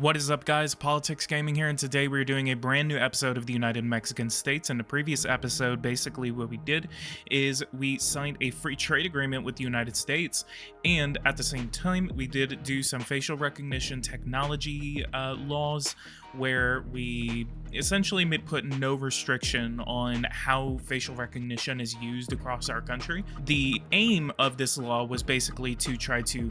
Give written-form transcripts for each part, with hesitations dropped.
What is up, guys? PoliticsGaming here, and today we're doing a brand new episode of the United Mexican States. In the previous episode, basically what we did is we signed a free trade agreement with the United States, and at the same time, we did do some facial recognition technology laws where we essentially put no restriction on how facial recognition is used across our country. The aim of this law was basically to try to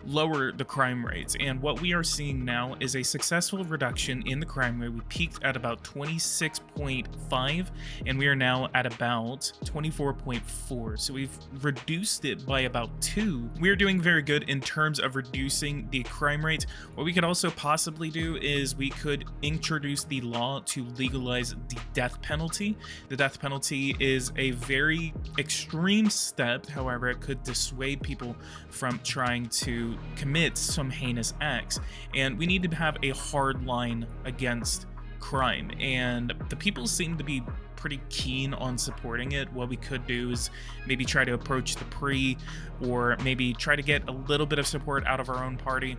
lower the crime rates, and what we are seeing now is a successful reduction in the crime rate. We peaked at about 26.5 and we are now at about 24.4, so we've reduced it by about 2. We're doing very good in terms of reducing the crime rate. What we could also possibly do is we could introduce the law to legalize the death penalty. The death penalty is a very extreme step, however it could dissuade people from trying to commit some heinous acts, and we need to have a hard line against crime, and the people seem to be pretty keen on supporting it. What we could do is maybe try to approach the PRI, or maybe try to get a little bit of support out of our own party.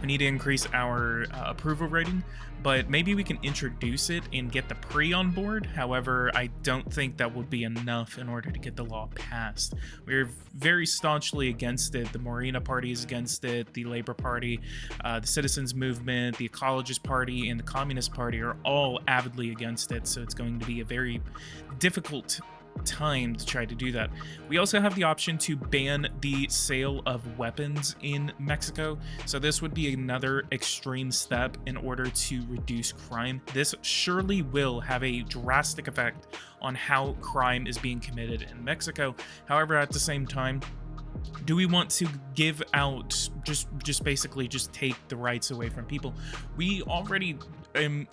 We need to increase our approval rating, but maybe we can introduce it and get the PRI on board. However, I don't think that would be enough in order to get the law passed. We're very staunchly against it. The Morena Party is against it. The Labor Party, the Citizens Movement, the Ecologist Party, and the Communist Party are all avidly against it. So it's going to be a very difficult time to try to do that. We also have the option to ban the sale of weapons in Mexico, so this would be another extreme step in order to reduce crime. This surely will have a drastic effect on how crime is being committed in Mexico. However, at the same time, do we want to give out just basically just take the rights away from people? We already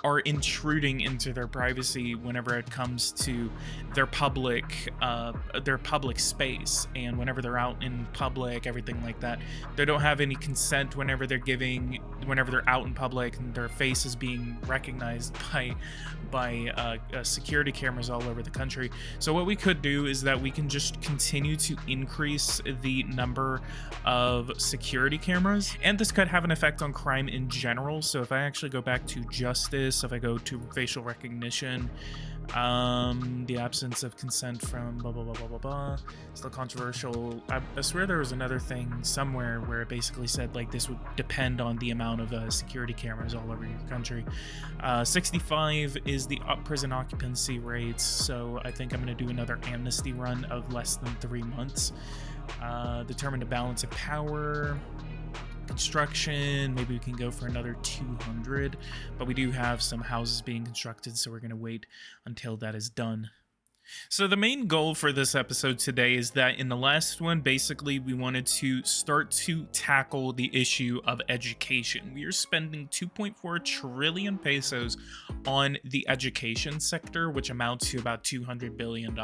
are intruding into their privacy whenever it comes to their public space, and whenever they're out in public, everything like that. They don't have any consent whenever they're out in public, and their face is being recognized by security cameras all over the country. So what we could do is that we can just continue to increase the number of security cameras, and this could have an effect on crime in general. So if I actually go back to justice, if I go to facial recognition, the absence of consent from blah blah blah blah blah blah, still controversial. I swear there was another thing somewhere where it basically said like this would depend on the amount of security cameras all over your country. 65 is the prison occupancy rates, so I think I'm going to do another amnesty run of less than 3 months. Determine the balance of power. Construction, maybe we can go for another 200, but we do have some houses being constructed, so we're going to wait until that is done. So the main goal for this episode today is that in the last one, basically we wanted to start to tackle the issue of education. We are spending 2.4 trillion pesos on the education sector, which amounts to about $200 billion.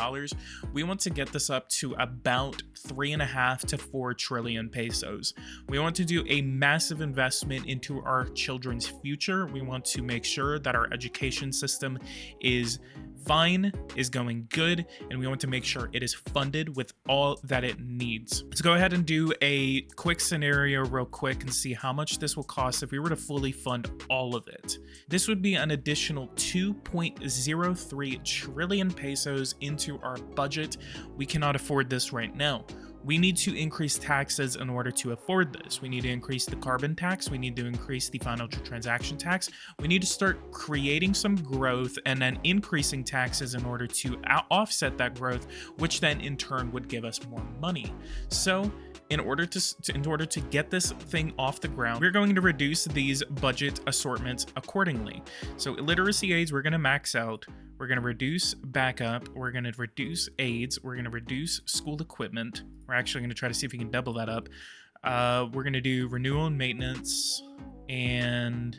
We want to get this up to about 3.5 to 4 trillion pesos. We want to do a massive investment into our children's future. We want to make sure that our education system is fine, is going good, and we want to make sure it is funded with all that it needs. Let's go ahead and do a quick scenario real quick and see how much this will cost if we were to fully fund all of it. This would be an additional 2.03 trillion pesos into our budget. We cannot afford this right now. We need to increase taxes in order to afford this. We need to increase the carbon tax. We need to increase the financial transaction tax. We need to start creating some growth and then increasing taxes in order to offset that growth, which then in turn would give us more money. So in order to get this thing off the ground, we're going to reduce these budget assortments accordingly. So illiteracy aids, we're going to max out. We're going to reduce backup. We're going to reduce aids. We're going to reduce school equipment. We're actually going to try to see if we can double that up. We're going to do renewal and maintenance, and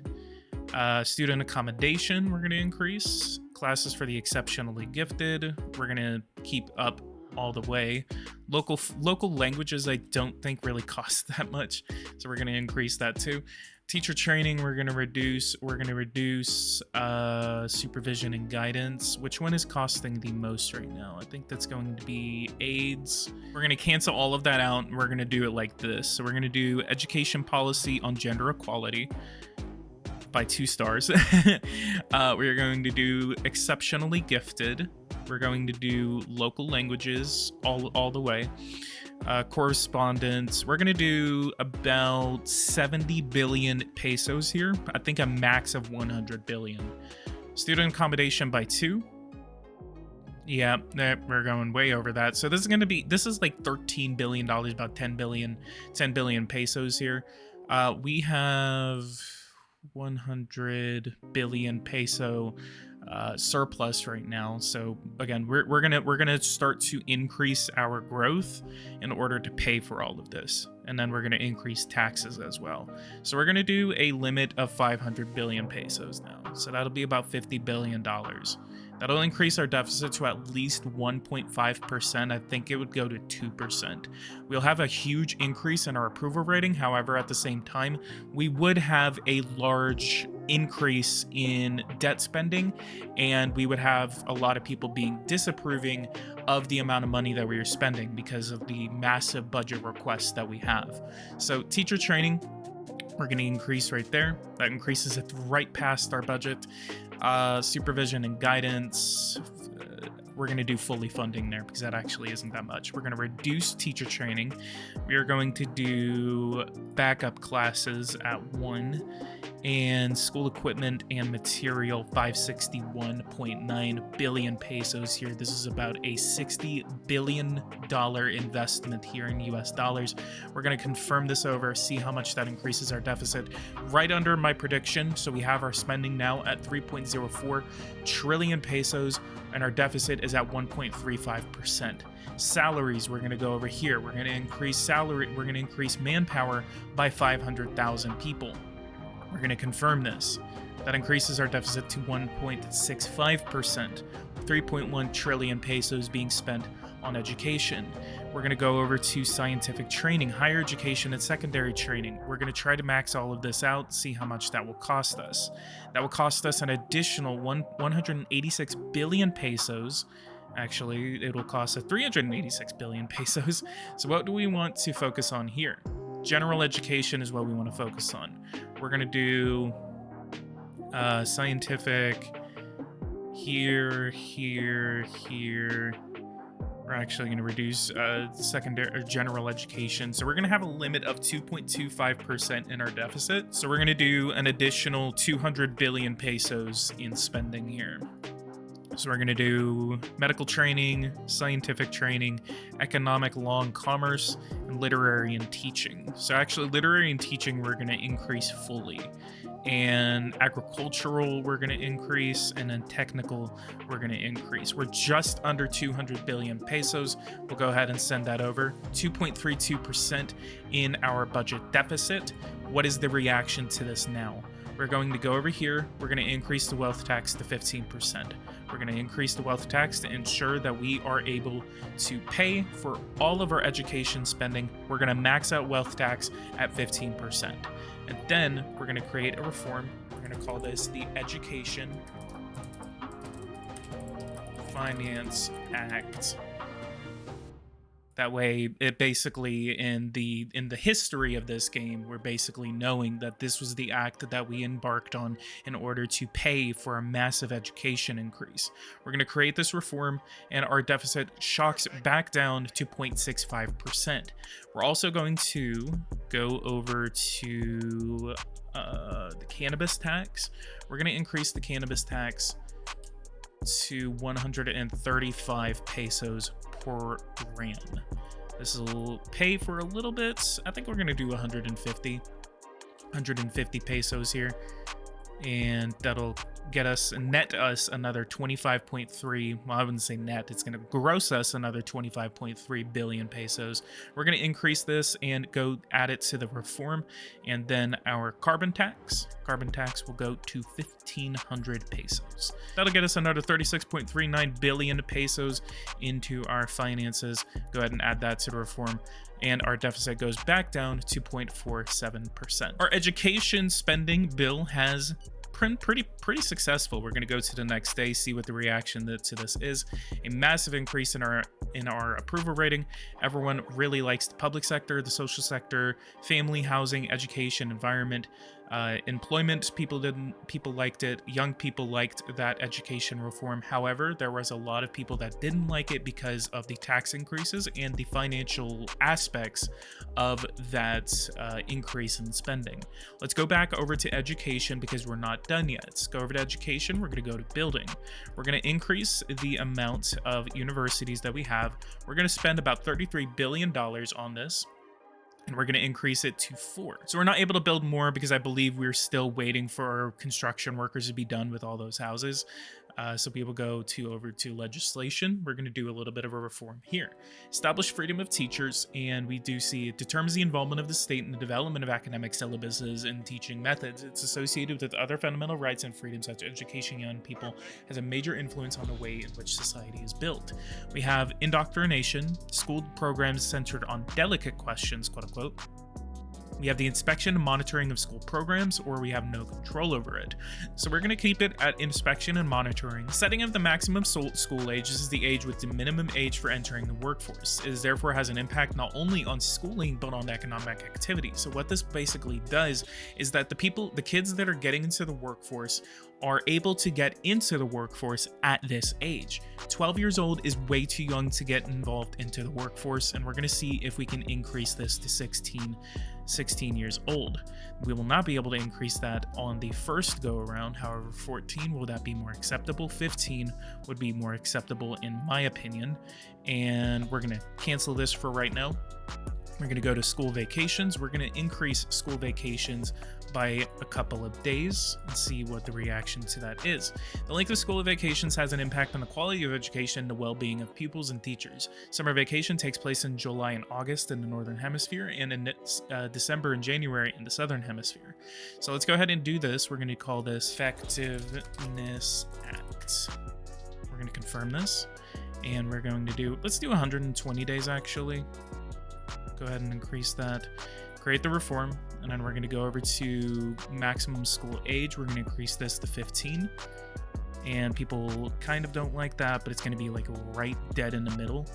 student accommodation we're going to increase. Classes for the exceptionally gifted, we're going to keep up all the way. Local languages I don't think really cost that much, so we're going to increase that too. Teacher training, we're going to reduce. We're going to reduce supervision and guidance. Which one is costing the most right now? I think that's going to be AIDS. We're going to cancel all of that out, and we're going to do it like this. So we're going to do education policy on gender equality. off by 2 stars. We're going to do exceptionally gifted. We're going to do local languages all the way. Correspondence, we're going to do about 70 billion pesos here. I think a max of 100 billion. Student accommodation by 2. Yeah, we're going way over that. So this is like $13 billion, about 10 billion pesos here. We have 100 billion peso surplus right now. So again, we're gonna start to increase our growth in order to pay for all of this, and then we're gonna increase taxes as well. So we're gonna do a limit of 500 billion pesos now. So that'll be about $50 billion. That'll increase our deficit to at least 1.5%. I think it would go to 2%. We'll have a huge increase in our approval rating. However, at the same time, we would have a large increase in debt spending, and we would have a lot of people being disapproving of the amount of money that we are spending because of the massive budget requests that we have. So teacher training, we're going to increase right there. That increases it right past our budget. Supervision and guidance, we're going to do fully funding there because that actually isn't that much. We're going to reduce teacher training. We are going to do backup classes at 1, and school equipment and material 561.9 billion pesos here. This is about a $60 billion investment here in US dollars. We're going to confirm this over, see how much that increases our deficit. Right under my prediction, so we have our spending now at 3.04 trillion pesos, and our deficit is at 1.35%. Salaries, we're going to go over here. We're going to increase salary. We're going to increase manpower by 500,000 people. We're going to confirm this. That increases our deficit to 1.65%, 3.1 trillion pesos being spent on education. We're going to go over to scientific training, higher education, and secondary training. We're going to try to max all of this out, see how much that will cost us. That will cost us an additional 186 billion pesos. Actually, it will cost us 386 billion pesos. So what do we want to focus on here? General education is what we want to focus on. We're going to do scientific here. We're actually going to reduce secondary or general education. So we're going to have a limit of 2.25% in our deficit. So we're going to do an additional 200 billion pesos in spending here. So we're going to do medical training, scientific training, economic law and commerce, and literary and teaching. So actually literary and teaching we're going to increase fully. And agricultural we're going to increase, and then technical we're going to increase. We're just under 200 billion pesos. We'll go ahead and send that over. 2.32% in our budget deficit. What is the reaction to this now? We're going to go over here. We're going to increase the wealth tax to 15%. We're going to increase the wealth tax to ensure that we are able to pay for all of our education spending. We're going to max out wealth tax at 15%. And then we're going to create a reform. We're going to call this the Education Finance Act. That way, it basically, in the history of this game, we're basically knowing that this was the act that we embarked on in order to pay for a massive education increase. We're going to create this reform, and our deficit shocks back down to 0.65%. We're also going to go over to the cannabis tax. We're going to increase the cannabis tax to 135 pesos per gram. This will pay for a little bit. I think we're going to do 150 pesos here, and that'll get us another 25.3. Well, I wouldn't say net, it's going to gross us another 25.3 billion pesos. We're going to increase this and go add it to the reform, and then our carbon tax will go to 1,500 pesos. That'll get us another 36.39 billion pesos into our finances. Go ahead and add that to the reform, and our deficit goes back down to 0.47%. Our education spending bill has pretty successful. We're going to go to the next day, see what the reaction to this is. A massive increase in our approval rating. Everyone really likes the public sector, the social sector, family, housing, education, environment. Employment, people liked it. Young people liked that education reform. However, there was a lot of people that didn't like it because of the tax increases and the financial aspects of that increase in spending. Let's go back over to education because we're not done yet. Let's go over to education. We're going to go to building. We're going to increase the amount of universities that we have. We're going to spend about $33 billion on this. And we're going to increase it to 4. So we're not able to build more because I believe we're still waiting for our construction workers to be done with all those houses. So people go over to legislation. We're going to do a little bit of a reform here. Establish freedom of teachers, and we do see it determines the involvement of the state in the development of academic syllabuses and teaching methods. It's associated with other fundamental rights and freedoms such as education. Young people has a major influence on the way in which society is built. We have indoctrination, school programs centered on delicate questions, quote unquote. We have the inspection and monitoring of school programs, or we have no control over it. So we're going to keep it at inspection and monitoring. Setting of the maximum school age. This is the age with the minimum age for entering the workforce. It therefore has an impact not only on schooling, but on economic activity. So what this basically does is that the kids that are getting into the workforce are able to get into the workforce at this age. 12 years old is way too young to get involved into the workforce, and we're going to see if we can increase this to 16 years old. We will not be able to increase that on the first go around. However, 14, will that be more acceptable? 15 would be more acceptable in my opinion. And we're going to cancel this for right now. We're going to go to school vacations. We're going to increase school vacations by a couple of days and see what the reaction to that is. The length of school vacations has an impact on the quality of education and the well-being of pupils and teachers. Summer vacation takes place in July and August in the Northern Hemisphere, and in December and January in the Southern Hemisphere. So let's go ahead and do this. We're going to call this Effectiveness Act. We're going to confirm this, and we're going to let's do 120 days actually. Go ahead and increase that. Create the reform, and then we're going to go over to maximum school age. We're going to increase this to 15, and people kind of don't like that, but it's going to be like right dead in the middle.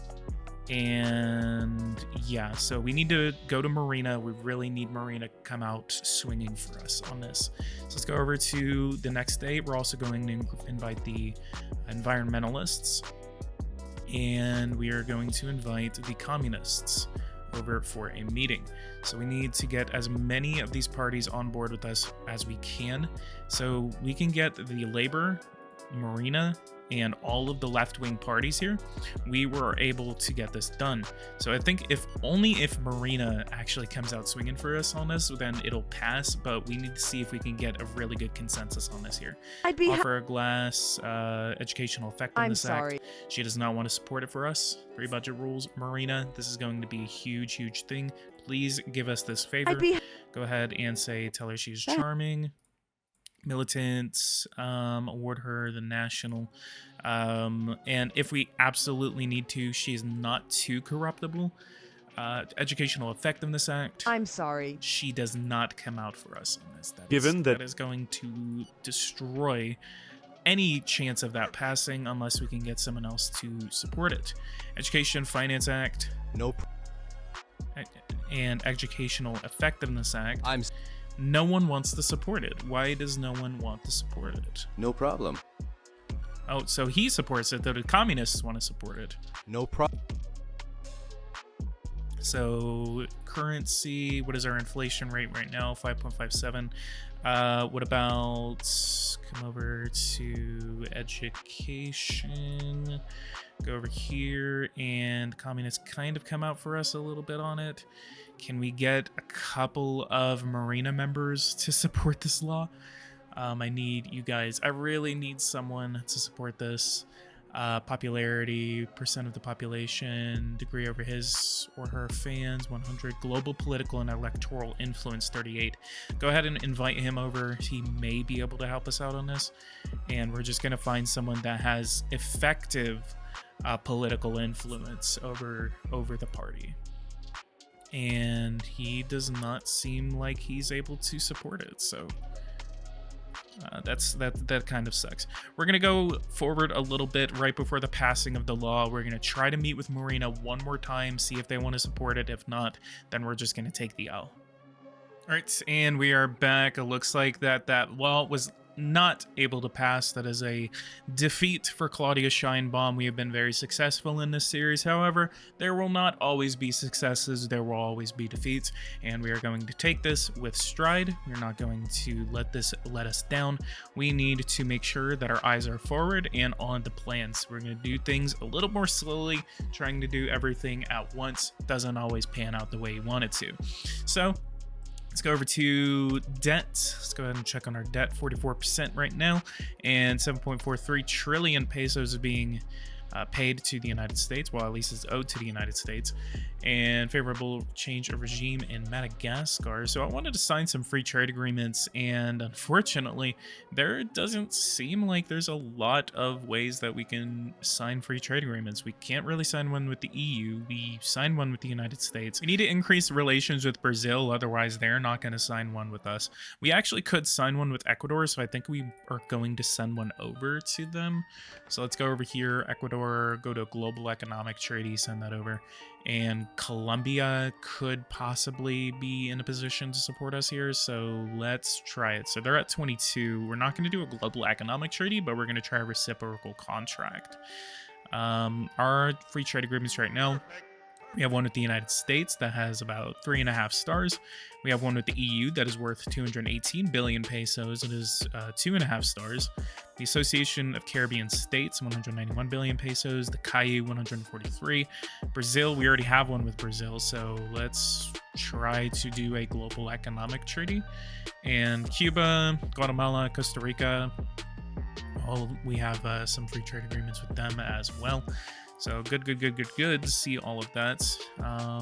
And yeah, so we need to go to Marina. We really need Marina to come out swinging for us on this. So let's go over to the next day. We're also going to invite the environmentalists, and we are going to invite the communists over for a meeting. So we need to get as many of these parties on board with us as we can, so we can get the Labor, Marina, and all of the left-wing parties here. We were able to get this done. So I think if Marina actually comes out swinging for us on this, then it'll pass, but we need to see if we can get a really good consensus on this here. Offer a glass educational effectiveness act. She does not want to support it for us. Free budget rules. Marina, this is going to be a huge thing. Please give us this favor. Go ahead and tell her she's charming. Militants, award her the national, and if we absolutely need to, she is not too corruptible. Educational Effectiveness Act. She does not come out for us on this. That is going to destroy any chance of that passing unless we can get someone else to support it. Education Finance Act. Nope. And Educational Effectiveness Act. No one wants to support it. Why does no one want to support it? No problem. Oh, so he supports it, though the communists want to support it. No problem. So currency, what is our inflation rate right now? 5.57. What about, come over to education, go over here, and communists kind of come out for us a little bit on it. Can we get a couple of Marina members to support this law? I need you guys. I really need someone to support this. Popularity, percent of the population, degree over his or her fans, 100. Global political and electoral influence, 38. Go ahead and invite him over. He may be able to help us out on this. And we're just going to find someone that has effective political influence over the party. And he does not seem like he's able to support it, so that kind of sucks. We're gonna go forward a little bit right before the passing of the law. We're gonna try to meet with Marina one more time, see if they want to support it. If not, then we're just gonna take the L. All right, and we are back. It looks like that wall was not able to pass. That is a defeat for Claudia Scheinbaum. We have been very successful in this series. However, there will not always be successes. There will always be defeats, and we are going to take this with stride. We're not going to let this let us down. We need to make sure that our eyes are forward and on the plans. We're going to do things a little more slowly. Trying to do everything at once doesn't always pan out the way you want it to. So let's go over to debt. Let's go ahead and check on our debt. 44% right now, and 7.43 trillion pesos is being paid to the United States, well, at least it's owed to the United States, and favorable change of regime in Madagascar. So I wanted to sign some free trade agreements, and unfortunately, there doesn't seem like there's a lot of ways that we can sign free trade agreements. We can't really sign one with the EU. We signed one with the United States. We need to increase relations with Brazil, otherwise they're not going to sign one with us. We actually could sign one with Ecuador, so I think we are going to send one over to them. So let's go over here, Ecuador, go to Global Economic Treaty, send that over. And Colombia could possibly be in a position to support us here, so let's try it. So they're at 22. We're not going to do a Global Economic Treaty, but we're going to try a reciprocal contract. Our free trade agreements right now, we have one with the United States that has about 3.5 stars. We have one with the EU that is worth 218 billion pesos. It is 2.5 stars. The Association of Caribbean States, 191 billion pesos. The CAI, 143. Brazil, we already have one with Brazil, so let's try to do a global economic treaty. And Cuba, Guatemala, Costa Rica, we have some free trade agreements with them as well. So good to see all of that.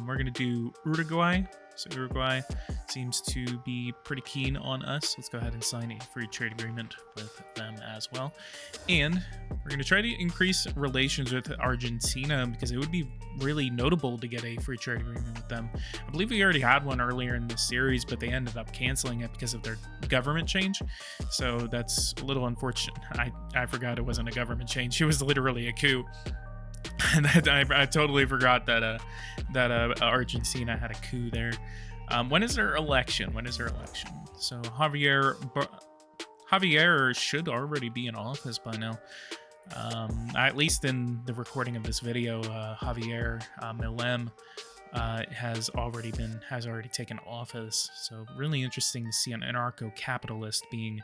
We're going to do Uruguay. So Uruguay seems to be pretty keen on us. Let's go ahead and sign a free trade agreement with them as well. And we're going to try to increase relations with Argentina because it would be really notable to get a free trade agreement with them. I believe we already had one earlier in this series, but they ended up canceling it because of their government change. So that's a little unfortunate. I forgot it wasn't a government change. It was literally a coup. And I totally forgot that Argentina had a coup there. When is their election? So Javier should already be in office by now. At least in the recording of this video, Javier Milei has already taken office. So really interesting to see an anarcho-capitalist being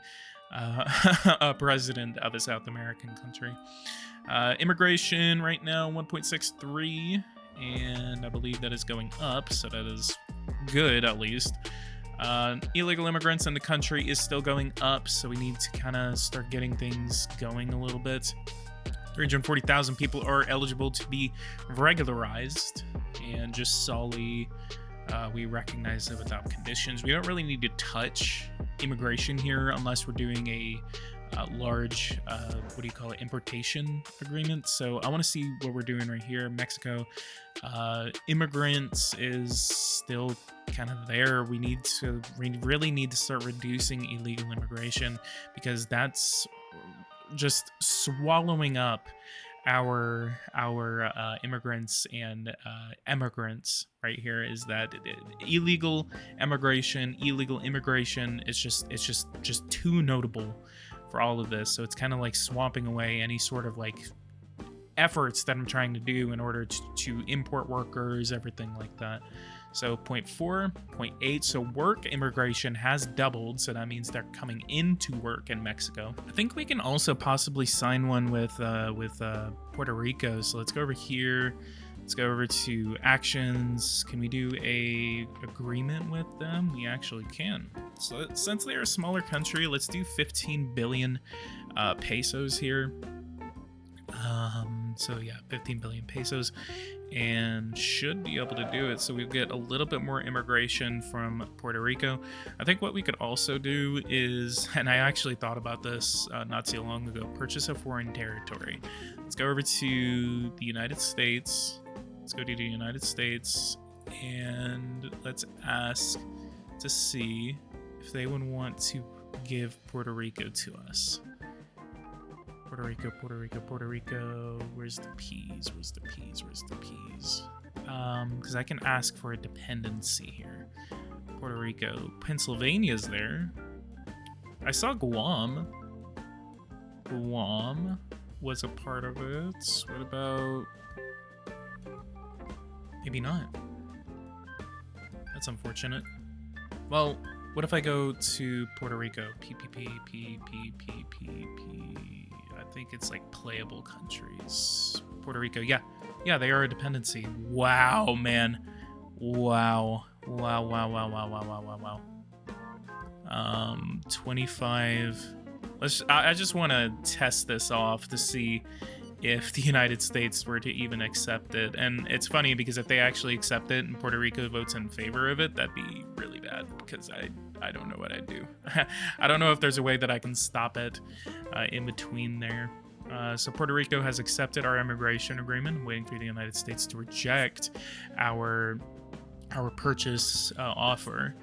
a president of a South American country. Immigration right now 1.63, and I believe that is going up, so that is good at least. Illegal immigrants in the country is still going up, so we need to kind of start getting things going a little bit. 340,000 people are eligible to be regularized, and just solely we recognize it without conditions. We don't really need to touch immigration here unless we're doing a large importation agreement. So I want to see what we're doing right here. Mexico, immigrants is still kind of there. We really need to start reducing illegal immigration because that's just swallowing up our immigrants and emigrants right here. Is that illegal immigration is just too notable for all of this. So it's kind of like swamping away any sort of like efforts that I'm trying to do in order to import workers, everything like that. So 0.4, 0.8. So work immigration has doubled. So that means they're coming into work in Mexico. I think we can also possibly sign one with Puerto Rico. So let's go over here. Let's go over to actions. Can we do a agreement with them? We actually can. So since they're a smaller country, let's do 15 billion pesos here. So yeah, 15 billion pesos, and should be able to do it. So we get a little bit more immigration from Puerto Rico. I think what we could also do is, and I actually thought about this not too long ago, purchase a foreign territory. Let's go over to the United States. Let's go to the United States, and let's ask to see if they would want to give Puerto Rico to us. Puerto Rico. Where's the P's? Because I can ask for a dependency here. Puerto Rico. Pennsylvania's there. I saw Guam. Guam was a part of it. What about... Maybe not. That's unfortunate. Well, what if I go to Puerto Rico? I think it's like playable countries. Puerto Rico, yeah. Yeah, they are a dependency. Wow, man. Wow. 25. I just want to test this off to see if the United States were to even accept it. And it's funny because if they actually accept it and Puerto Rico votes in favor of it, that'd be really bad because I don't know what I'd do. I don't know if there's a way that I can stop it in between there. So Puerto Rico has accepted our immigration agreement, waiting for the United States to reject our purchase offer.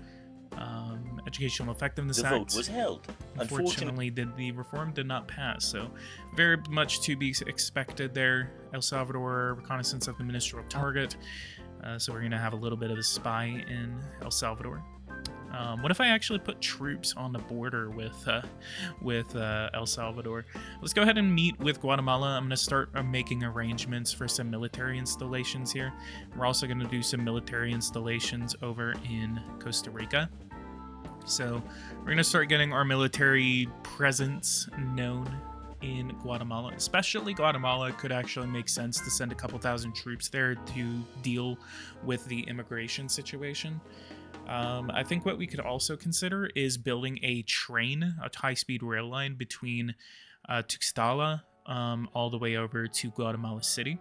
Educational Effectiveness Act. The vote was held. Unfortunately, the reform did not pass, so very much to be expected there. El Salvador, reconnaissance of the ministerial target. So we're going to have a little bit of a spy in El Salvador. What if I actually put troops on the border with El Salvador? Let's go ahead and meet with Guatemala. I'm going to start making arrangements for some military installations here. We're also going to do some military installations over in Costa Rica. So we're going to start getting our military presence known in Guatemala. Especially Guatemala could actually make sense to send a couple thousand troops there to deal with the immigration situation. I think what we could also consider is building a high-speed rail line between Tuxtla all the way over to Guatemala City.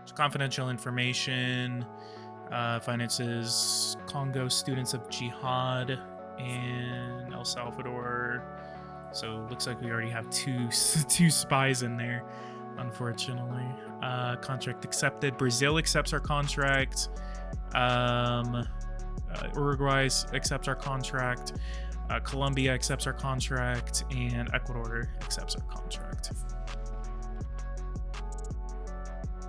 So confidential information, finances, Congo students of jihad in El Salvador. So looks like we already have two spies in there, unfortunately. Contract accepted. Brazil accepts our contract. Uruguay accepts our contract. Colombia accepts our contract, and Ecuador accepts our contract.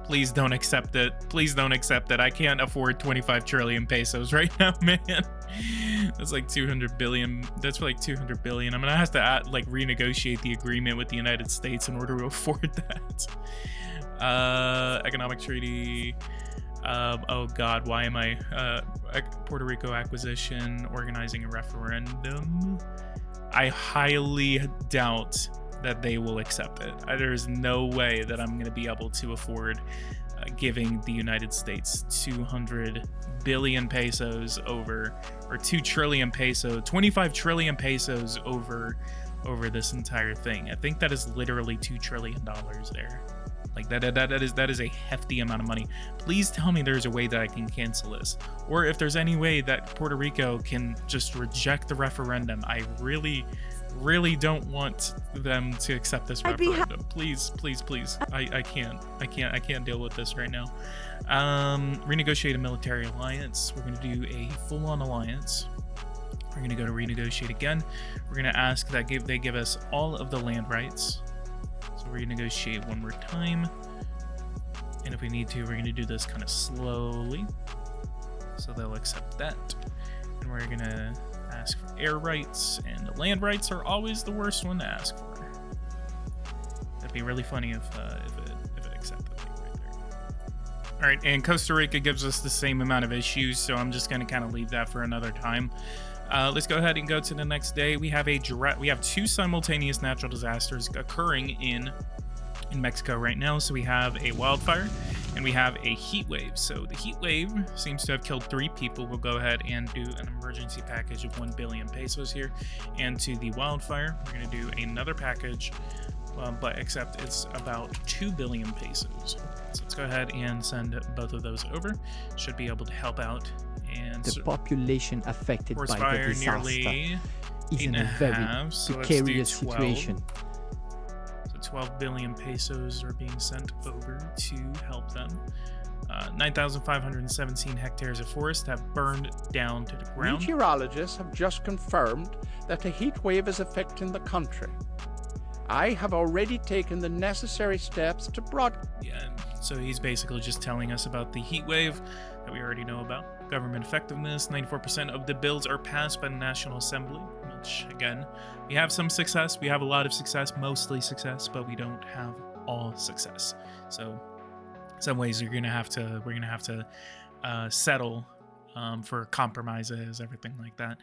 Please don't accept it. Please don't accept it. I can't afford 25 trillion pesos right now, man. That's like 200 billion. That's like 200 billion. I'm gonna have to renegotiate the agreement with the United States in order to afford that. Economic treaty. Oh God, why am I Puerto Rico acquisition, organizing a referendum? I highly doubt that they will accept it. There's no way that I'm going to be able to afford giving the United States 200 billion pesos over, or 2 trillion pesos, 25 trillion pesos over this entire thing. I think that is literally $2 trillion there. Like that is a hefty amount of money. Please tell me there's a way that I can cancel this, or if there's any way that Puerto Rico can just reject the referendum. I really don't want them to accept this referendum. Please. I can't deal with this right now. Renegotiate a military alliance. We're going to do a full-on alliance. We're going to go to renegotiate again. We're going to ask that they give us all of the land rights. So we're going to negotiate one more time. And if we need to, we're going to do this kind of slowly. So they'll accept that. And we're going to ask for air rights, and the land rights are always the worst one to ask for. That'd be really funny if it accepted it right there. All right, and Costa Rica gives us the same amount of issues, so I'm just going to kind of leave that for another time. Let's go ahead and go to the next day. We have we have 2 simultaneous natural disasters occurring in Mexico right now. So we have a wildfire and we have a heat wave. So the heat wave seems to have killed 3 people. We'll go ahead and do an emergency package of 1 billion pesos here. And to the wildfire, we're going to do another package, but except it's about 2 billion pesos. So let's go ahead and send both of those over. Should be able to help out. And the population affected by the disaster is in a very precarious situation. So 12 billion pesos are being sent over to help them. 9,517 hectares of forest have burned down to the ground. Meteorologists have just confirmed that a heat wave is affecting the country. I have already taken the necessary steps to Yeah, so he's basically just telling us about the heat wave that we already know about. Government effectiveness, 94% of the bills are passed by the National Assembly, which, again, we have some success. We have a lot of success, mostly success, but we don't have all success. So in some ways we're gonna have to settle for compromises, everything like that.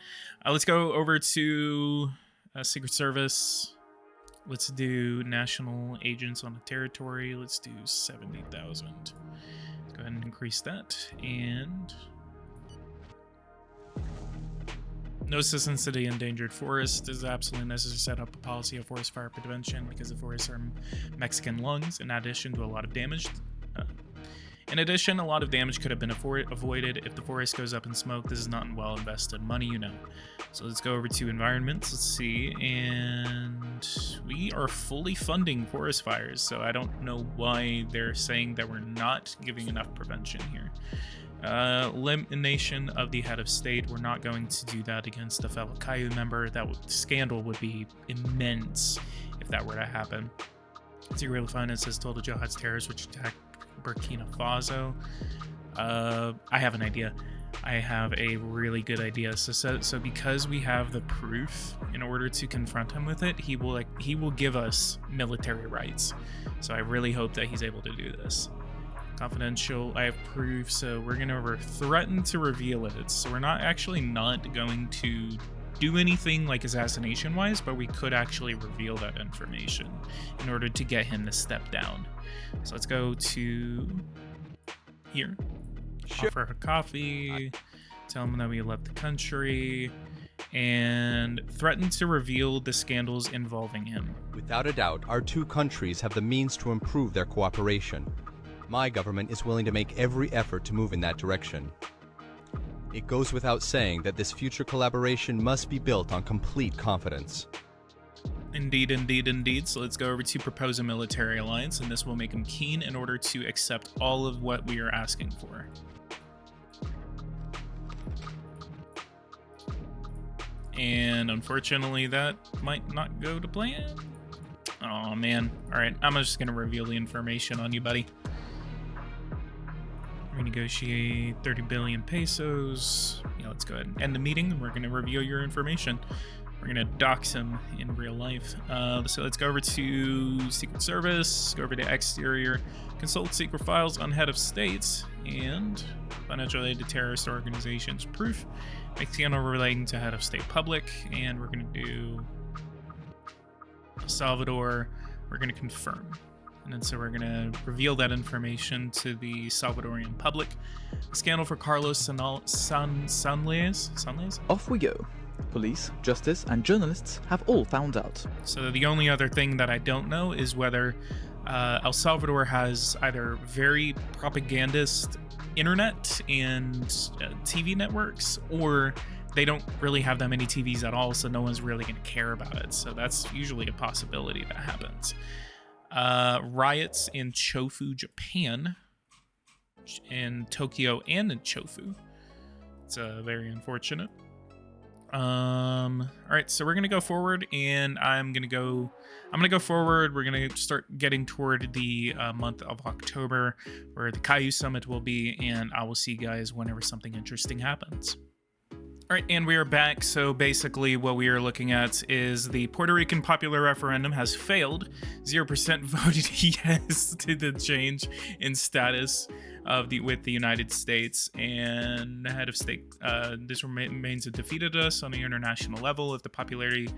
Let's go over to Secret Service. Let's do national agents on the territory. Let's do 70,000. Let's go ahead and increase that. And no assistance to the endangered forest. It is absolutely necessary to set up a policy of forest fire prevention because the forests are Mexican lungs, in addition to a lot of damage. In addition, a lot of damage could have been avoided if the forest goes up in smoke. This is not well invested money, you know. So let's go over to environments. Let's see, and we are fully funding forest fires. So I don't know why they're saying that we're not giving enough prevention here. Elimination of the head of state. We're not going to do that against a fellow Caillou member. Scandal would be immense if that were to happen. Zero finances total jihad's terrorists which attacked Burkina Faso. I have an idea. I have a really good idea. So because we have the proof, in order to confront him with it, he will give us military rights. So I really hope that he's able to do this. Confidential. I have proof, so we're gonna threaten to reveal it. So we're not going to do anything like assassination wise, but we could actually reveal that information in order to get him to step down. So let's go to here. Sure. Offer a coffee, tell him that we left the country, and threaten to reveal the scandals involving him. Without a doubt, our two countries have the means to improve their cooperation. My government is willing to make every effort to move in that direction. It goes without saying that this future collaboration must be built on complete confidence. Indeed, indeed, indeed. So let's go over to propose a military alliance, and this will make him keen in order to accept all of what we are asking for. And unfortunately, that might not go to plan. Oh man. All right, I'm just gonna reveal the information on you, buddy. Renegotiate 30 billion pesos. Yeah, let's go ahead and end the meeting. We're gonna reveal your information. We're gonna dox him in real life. So let's go over to Secret Service, go over to Exterior, consult secret files on head of states, and financial aid to terrorist organizations. Proof, make scandal relating to head of state public, and we're gonna do El Salvador. We're gonna confirm. And then so we're going to reveal that information to the Salvadorian public. The scandal for Carlos Sanlez? Off we go. Police, justice, and journalists have all found out. So the only other thing that I don't know is whether El Salvador has either very propagandist internet and TV networks, or they don't really have that many TVs at all, so no one's really going to care about it. So that's usually a possibility that happens. Riots in Chofu, Japan, in Tokyo and in Chofu. It's very unfortunate. All right, so we're gonna go forward, and I'm gonna go forward. We're gonna start getting toward the month of October, where the Caillou Summit will be, and I will see you guys whenever something interesting happens. All right, and we are back. So basically what we are looking at is the Puerto Rican popular referendum has failed. 0% voted yes to the change in status of with the United States, and the head of state, this remains a defeated us on the international level. If the popularity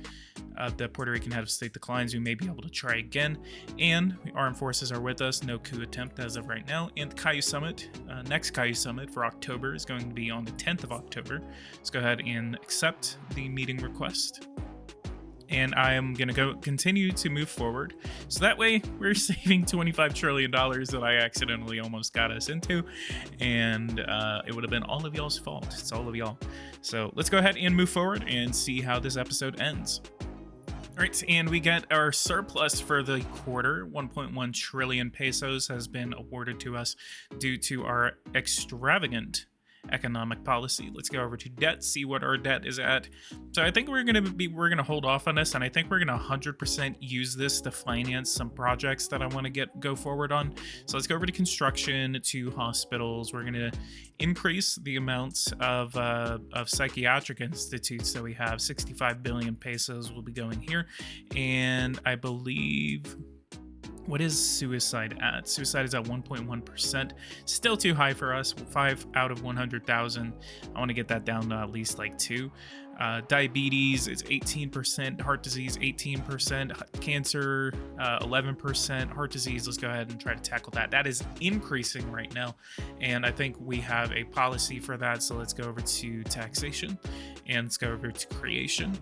of the Puerto Rican head of state declines, we may be able to try again. And the armed forces are with us. No coup attempt as of right now. And the Caillou Summit, next Caillou Summit for October is going to be on the 10th of October. Let's go ahead and accept the meeting request. And I am going to continue to move forward. So that way we're saving $25 trillion that I accidentally almost got us into. And it would have been all of y'all's fault. It's all of y'all. So let's go ahead and move forward and see how this episode ends. All right, and we get our surplus for the quarter. 1.1 trillion pesos has been awarded to us due to our extravagant economic policy. Let's go over to debt, see what our debt is at. So I think we're gonna hold off on this, and I think we're gonna 100% use this to finance some projects that I want to go forward on. So let's go over to construction, to hospitals. We're gonna increase the amounts of psychiatric institutes that we have. 65 billion pesos will be going here, and I believe, what is suicide at? Suicide is at 1.1%. Still too high for us. 5 out of 100,000. I want to get that down to at least like 2. Diabetes is 18%. Heart disease 18%. Cancer 11%. Heart disease, let's go ahead and try to tackle that. That is increasing right now, and I think we have a policy for that. So let's go over to taxation, and let's go over to creation.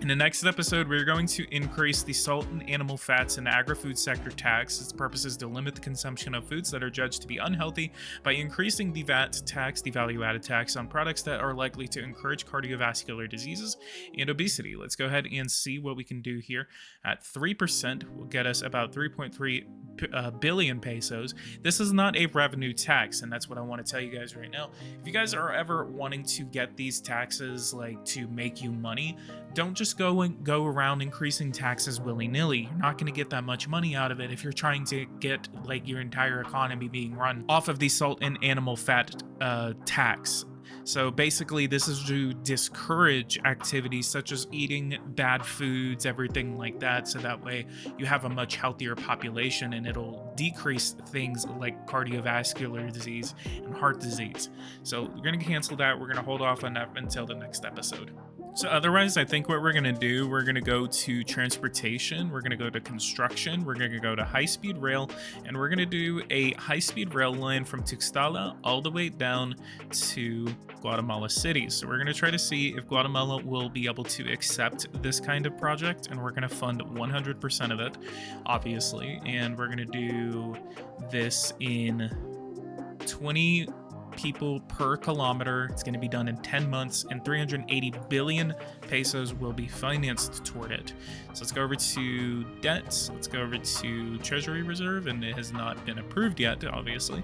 In the next episode, we're going to increase the salt and animal fats and agri-food sector tax. Its purpose is to limit the consumption of foods that are judged to be unhealthy by increasing the VAT tax, the value-added tax, on products that are likely to encourage cardiovascular diseases and obesity. Let's go ahead and see what we can do here. At 3% will get us about 3.3 billion pesos. This is not a revenue tax, and that's what I want to tell you guys right now. If you guys are ever wanting to get these taxes like to make you money, don't just go around increasing taxes willy-nilly. You're not going to get that much money out of it if you're trying to get like your entire economy being run off of the salt and animal fat tax. So basically, this is to discourage activities such as eating bad foods, everything like that, so that way you have a much healthier population, and it'll decrease things like cardiovascular disease and heart disease. So we're going to cancel that. We're going to hold off on that until the next episode. So otherwise, I think what we're going to do, we're going to go to transportation, we're going to go to construction, we're going to go to high-speed rail, and we're going to do a high-speed rail line from Tuxtla all the way down to Guatemala City. So we're going to try to see if Guatemala will be able to accept this kind of project, and we're going to fund 100% of it, obviously, and we're going to do this in 20 people per kilometer. It's going to be done in 10 months, and 380 billion pesos will be financed toward it. So let's go over to debts. Let's go over to Treasury Reserve, and it has not been approved yet, obviously.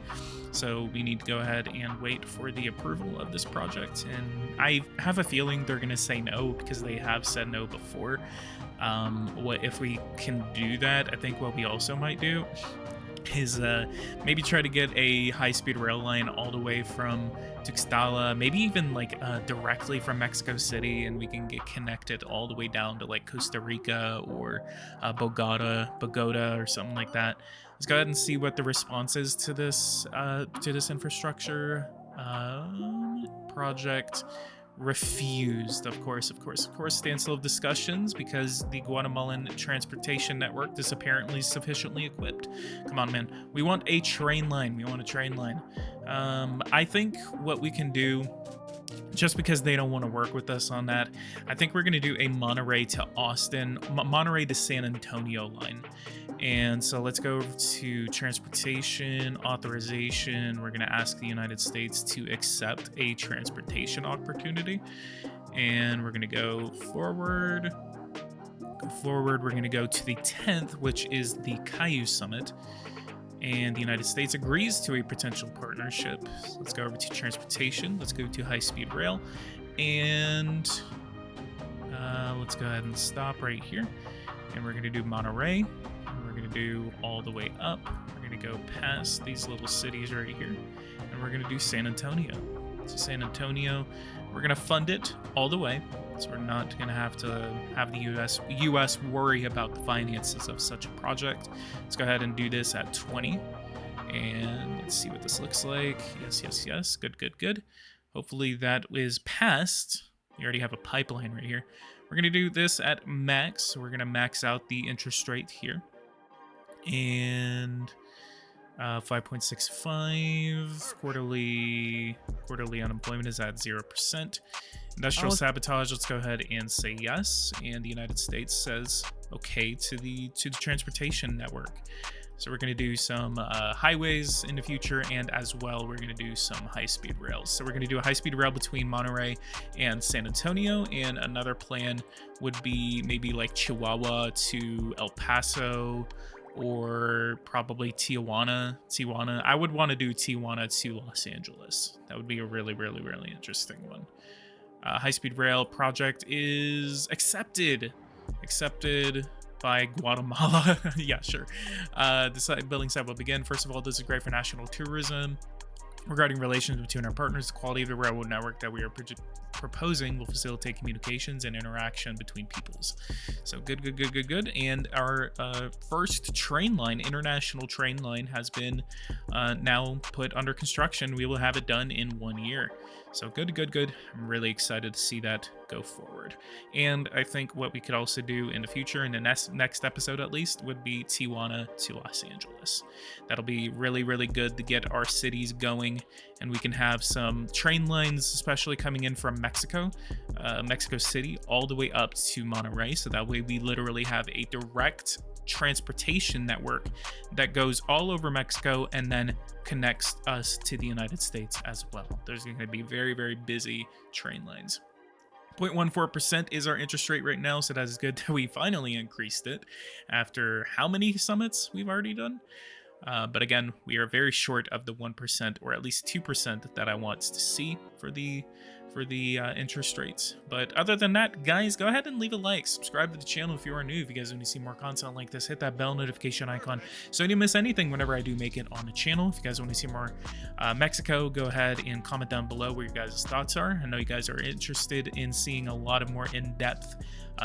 So we need to go ahead and wait for the approval of this project. And I have a feeling they're going to say no, because they have said no before. What if we can do that? I think what we also might do is maybe try to get a high-speed rail line all the way from Tuxtla, maybe even like directly from Mexico City, and we can get connected all the way down to like Costa Rica or Bogota or something like that. Let's go ahead and see what the response is to this infrastructure project. Refused, of course. Standstill of discussions because the Guatemalan transportation network is apparently sufficiently equipped. Come on, man. We want a train line. I think what we can do, just because they don't want to work with us on that, I think we're going to do a Monterrey to San Antonio line. And so let's go to transportation authorization. We're going to ask the United States to accept a transportation opportunity. And we're going to go forward. We're going to go to the 10th, which is the Caillou Summit. And the United States agrees to a potential partnership. So let's go over to transportation. Let's go to high-speed rail. And let's go ahead and stop right here. And we're going to do Monterrey. And we're going to do all the way up. We're going to go past these little cities right here. And we're going to do San Antonio. So San Antonio, we're going to fund it all the way. So we're not going to have the U.S. worry about the finances of such a project. Let's go ahead and do this at 20. And let's see what this looks like. Yes. Good. Hopefully that is passed. We already have a pipeline right here. We're going to do this at max. So we're going to max out the interest rate here. And 5.65. Quarterly unemployment is at 0%. Industrial sabotage, let's go ahead and say yes. And the United States says okay to the transportation network. So we're going to do some highways in the future, and as well we're going to do some high-speed rails. So we're going to do a high-speed rail between Monterrey and San Antonio, and another plan would be maybe like Chihuahua to El Paso, or probably Tijuana. I would want to do Tijuana to Los Angeles. That would be a really, really, really interesting one. High-speed rail project is accepted by Guatemala. Yeah, sure. The building site will begin. First of all, this is great for national tourism. Regarding relations between our partners, the quality of the railroad network that we are proposing will facilitate communications and interaction between peoples. So good. And our first train line, international train line, has been now put under construction. We will have it done in 1 year. So good. I'm really excited to see that go forward. And I think what we could also do in the future, in the next episode at least, would be Tijuana to Los Angeles. That'll be really, really good to get our cities going, and we can have some train lines, especially coming in from Mexico City, all the way up to Monterrey. So that way we literally have a direct transportation network that goes all over Mexico and then connects us to the United States as well. There's going to be very, very busy train lines. 0.14% is our interest rate right now, so that is good that we finally increased it after how many summits we've already done. But again, we are very short of the 1% or at least 2% that I want to see for the interest rates. But other than that, guys, go ahead and leave a like, subscribe to the channel if you are new. If you guys want to see more content like this, hit that bell notification icon so you don't miss anything whenever I do make it on the channel. If you guys want to see more Mexico, go ahead and comment down below what your guys' thoughts are. I know you guys are interested in seeing a lot of more in-depth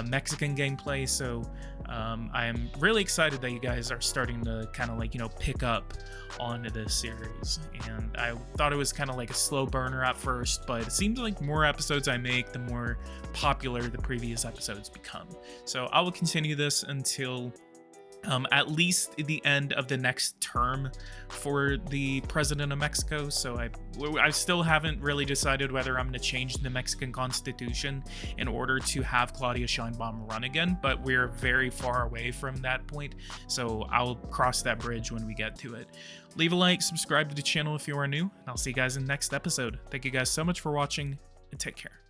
Mexican gameplay, so I am really excited that you guys are starting to kind of like, you know, pick up onto this series. And I thought it was kind of like a slow burner at first, but it seems like more episodes I make, the more popular the previous episodes become. So I will continue this until at least the end of the next term for the president of Mexico. So I still haven't really decided whether I'm going to change the Mexican constitution in order to have Claudia Sheinbaum run again, but we're very far away from that point, so I'll cross that bridge when we get to it. Leave a like, subscribe to the channel if you are new, and I'll see you guys in the next episode. Thank you guys so much for watching, and take care.